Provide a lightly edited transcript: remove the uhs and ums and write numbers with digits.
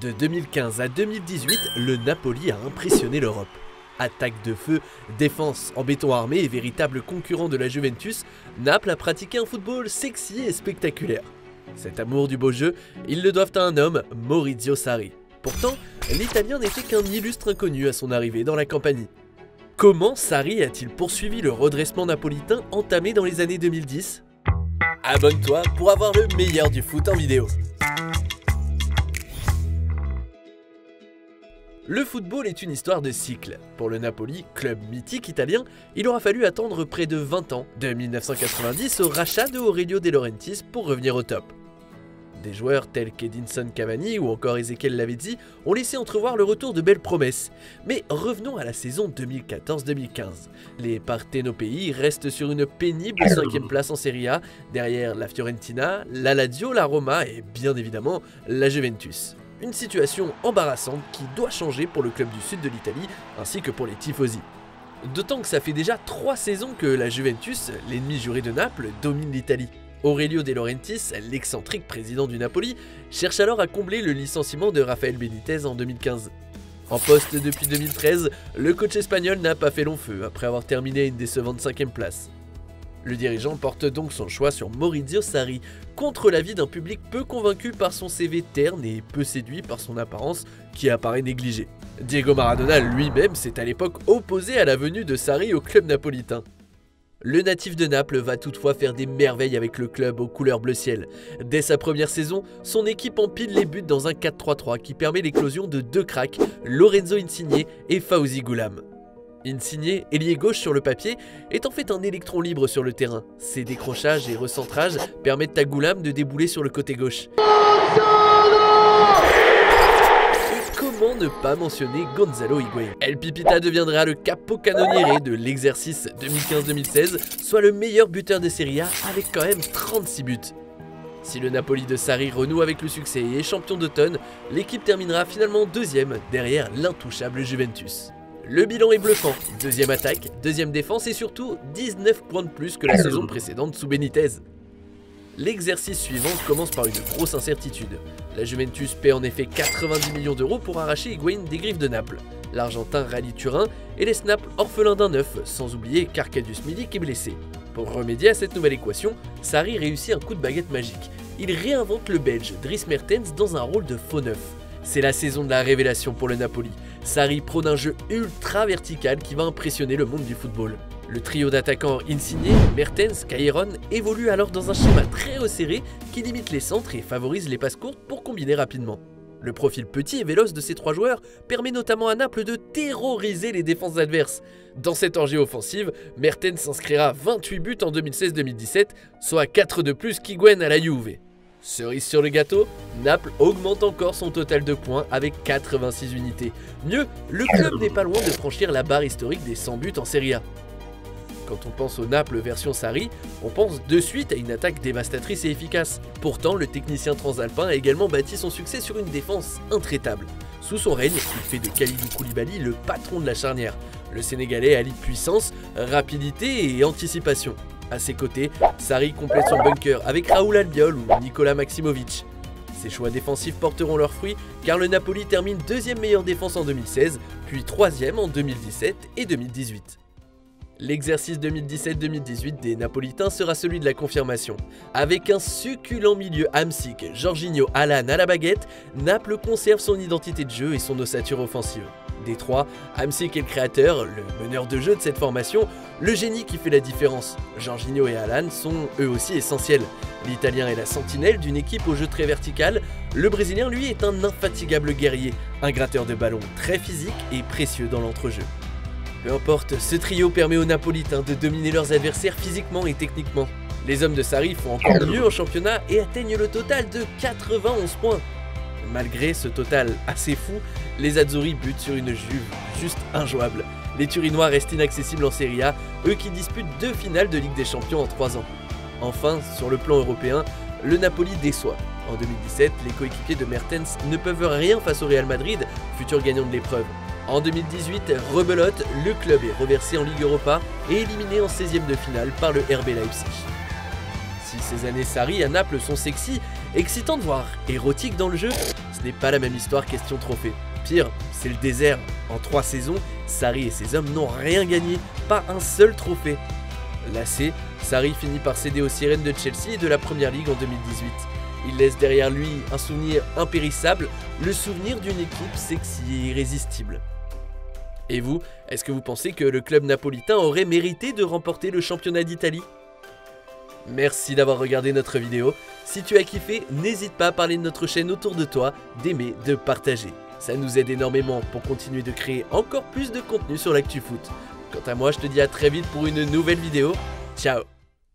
De 2015 à 2018, le Napoli a impressionné l'Europe. Attaque de feu, défense en béton armé et véritable concurrent de la Juventus, Naples a pratiqué un football sexy et spectaculaire. Cet amour du beau jeu, ils le doivent à un homme, Maurizio Sarri. Pourtant, l'Italien n'était qu'un illustre inconnu à son arrivée dans la Campanie. Comment Sarri a-t-il poursuivi le redressement napolitain entamé dans les années 2010 ? Abonne-toi pour avoir le meilleur du foot en vidéo. Le football est une histoire de cycle. Pour le Napoli, club mythique italien, il aura fallu attendre près de 20 ans, de 1990 au rachat de Aurelio De Laurentiis pour revenir au top. Des joueurs tels qu'Edinson Cavani ou encore Ezequiel Lavezzi ont laissé entrevoir le retour de belles promesses. Mais revenons à la saison 2014-2015. Les Partenopei restent sur une pénible 5e place en Serie A, derrière la Fiorentina, la Lazio, la Roma et bien évidemment la Juventus. Une situation embarrassante qui doit changer pour le club du sud de l'Italie ainsi que pour les tifosi. D'autant que ça fait déjà 3 saisons que la Juventus, l'ennemi juré de Naples, domine l'Italie. Aurelio De Laurentiis, l'excentrique président du Napoli, cherche alors à combler le licenciement de Rafael Benitez en 2015. En poste depuis 2013, le coach espagnol n'a pas fait long feu après avoir terminé à une décevante 5e place. Le dirigeant porte donc son choix sur Maurizio Sarri, contre l'avis d'un public peu convaincu par son CV terne et peu séduit par son apparence qui apparaît négligée. Diego Maradona lui-même s'est à l'époque opposé à la venue de Sarri au club napolitain. Le natif de Naples va toutefois faire des merveilles avec le club aux couleurs bleu ciel. Dès sa première saison, son équipe empile les buts dans un 4-3-3 qui permet l'éclosion de 2 cracks, Lorenzo Insigne et Fawzi Ghoulam. Insigne, ailier gauche sur le papier, est en fait un électron libre sur le terrain. Ses décrochages et recentrages permettent à Ghoulam de débouler sur le côté gauche. Et comment ne pas mentionner Gonzalo Higuaín? El Pipita deviendra le capocannoniere de l'exercice 2015-2016, soit le meilleur buteur de Serie A avec quand même 36 buts. Si le Napoli de Sarri renoue avec le succès et est champion d'automne, l'équipe terminera finalement 2e derrière l'intouchable Juventus. Le bilan est bluffant, 2e attaque, 2e défense et surtout 19 points de plus que la saison précédente sous Benitez. L'exercice suivant commence par une grosse incertitude. La Juventus paie en effet 90 millions d'euros pour arracher Higuaín des griffes de Naples. L'Argentin rallie Turin et laisse Naples orphelin d'un neuf, sans oublier qu'Arkadiusz Milik est blessé. Pour remédier à cette nouvelle équation, Sarri réussit un coup de baguette magique. Il réinvente le Belge Dries Mertens dans un rôle de faux neuf. C'est la saison de la révélation pour le Napoli. Sarri prône un jeu ultra vertical qui va impressionner le monde du football. Le trio d'attaquants Insigne, Mertens, Caïron évolue alors dans un schéma très resserré qui limite les centres et favorise les passes courtes pour combiner rapidement. Le profil petit et véloce de ces 3 joueurs permet notamment à Naples de terroriser les défenses adverses. Dans cette orgie offensive, Mertens inscrira 28 buts en 2016-2017, soit 4 de plus qu'Higuaín à la Juve. Cerise sur le gâteau, Naples augmente encore son total de points avec 86 unités. Mieux, le club n'est pas loin de franchir la barre historique des 100 buts en Serie A. Quand on pense au Naples version Sarri, on pense de suite à une attaque dévastatrice et efficace. Pourtant, le technicien transalpin a également bâti son succès sur une défense intraitable. Sous son règne, il fait de Kalidou Koulibaly le patron de la charnière. Le Sénégalais allie puissance, rapidité et anticipation. A ses côtés, Sarri complète son bunker avec Raúl Albiol ou Nikola Maximovic. Ces choix défensifs porteront leurs fruits car le Napoli termine 2e meilleure défense en 2016, puis 3e en 2017 et 2018. L'exercice 2017-2018 des Napolitains sera celui de la confirmation. Avec un succulent milieu Hamsik, Jorginho, Alan à la baguette, Naples conserve son identité de jeu et son ossature offensive. Des 3, Hamsik est le créateur, le meneur de jeu de cette formation, le génie qui fait la différence. Jorginho et Alan sont eux aussi essentiels. L'Italien est la sentinelle d'une équipe au jeu très vertical, le Brésilien lui est un infatigable guerrier, un gratteur de ballon très physique et précieux dans l'entrejeu. Peu importe, ce trio permet aux Napolitains de dominer leurs adversaires physiquement et techniquement. Les hommes de Sarri font encore mieux en championnat et atteignent le total de 91 points. Malgré ce total assez fou, les Azzurri butent sur une Juve juste injouable. Les Turinois restent inaccessibles en Serie A, eux qui disputent 2 finales de Ligue des Champions en 3 ans. Enfin, sur le plan européen, le Napoli déçoit. En 2017, les coéquipiers de Mertens ne peuvent rien face au Real Madrid, futur gagnant de l'épreuve. En 2018, rebelote, le club est reversé en Ligue Europa et éliminé en 16e de finale par le RB Leipzig. Si ces années Sarri à Naples sont sexy, excitantes voire érotiques dans le jeu, ce ce n'est pas la même histoire question trophée. Pire, c'est le désert. En 3 saisons, Sarri et ses hommes n'ont rien gagné, pas un seul trophée. Lassé, Sarri finit par céder aux sirènes de Chelsea et de la Première Ligue en 2018. Il laisse derrière lui un souvenir impérissable, le souvenir d'une équipe sexy et irrésistible. Et vous, est-ce que vous pensez que le club napolitain aurait mérité de remporter le championnat d'Italie ? Merci d'avoir regardé notre vidéo. Si tu as kiffé, n'hésite pas à parler de notre chaîne autour de toi, d'aimer, de partager. Ça nous aide énormément pour continuer de créer encore plus de contenu sur l'actu foot. Quant à moi, je te dis à très vite pour une nouvelle vidéo. Ciao!